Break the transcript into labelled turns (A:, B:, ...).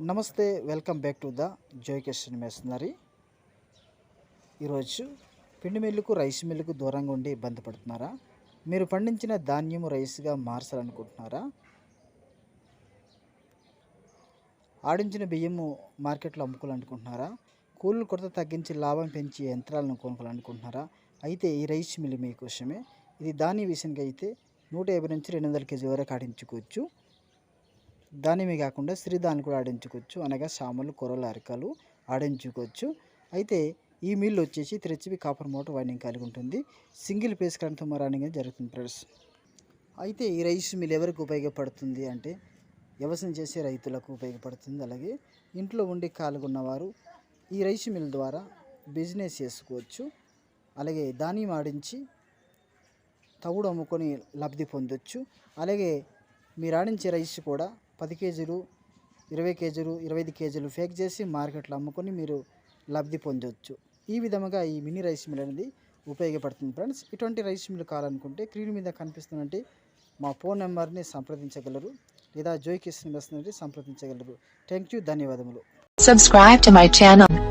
A: నమస్తే, welcome back to the Joy kitchen machinery. ఈరోజు పిండి మిల్లుకు రైస్ మిల్లుకు దూరంగా ఉండి ఇబ్బంది పడుతున్నారా? మీరు పండించిన ధాన్యము రైస్గా మార్చాలనుకుంటున్నారా? ఆడించిన బియ్యము మార్కెట్లో అమ్ముకోవాలనుకుంటున్నారా? కూలీల కొరత తగ్గించి లాభం పెంచి యంత్రాలను కొనుక్కోవాలనుకుంటున్నారా? అయితే ఈ రైస్ మిల్లు మీకోసమే. ఇది ధాన్య విషయానికి అయితే 150 నుంచి 200 కేజీ వరకు ఆడించుకోవచ్చు. ధాన్యమే కాకుండా సిరిధాన్యాలు కూడా ఆడించుకోవచ్చు, అనగా సామలు, కొర్రలు, అరికలు ఆడించుకోవచ్చు. అయితే ఈ మిల్లు వచ్చేసి 3 HP కాపర్ మోటార్ వైండింగ్ కలిగి ఉంటుంది. సింగిల్ ఫేస్ కరెంట్తో రన్నింగ్ అనేది జరుగుతుంది ఫ్రెండ్స్. అయితే ఈ రైస్ మిల్ ఎవరికి ఉపయోగపడుతుంది అంటే వ్యవసాయం చేసే రైతులకు ఉపయోగపడుతుంది. అలాగే ఇంట్లో ఉండి కాలుగున్నవారు ఈ రైస్ మిల్ ద్వారా బిజినెస్ చేసుకోవచ్చు. అలాగే ధాన్యం ఆడించి తవుడు అమ్ముకొని లబ్ధి పొందొచ్చు. అలాగే మీరు ఆడించే రైస్ కూడా 10 కేజీలు, 20 కేజీలు, 25 కేజీలు ప్యాక్ చేసి మార్కెట్లో అమ్ముకొని మీరు లబ్ధి పొందవచ్చు. ఈ విధంగా ఈ మినీ రైస్ మిల్ అనేది ఉపయోగపడుతుంది ఫ్రెండ్స్. ఇటువంటి రైస్ మిల్ కావాలనుకుంటే స్క్రీన్ మీద కనిపిస్తున్నట్టు మా ఫోన్ నెంబర్ని సంప్రదించగలరు, లేదా జోయ్ కిచెన్ మెషినరీ సంప్రదించగలరు. థ్యాంక్ యూ, ధన్యవాదములు.
B: Subscribe to my channel.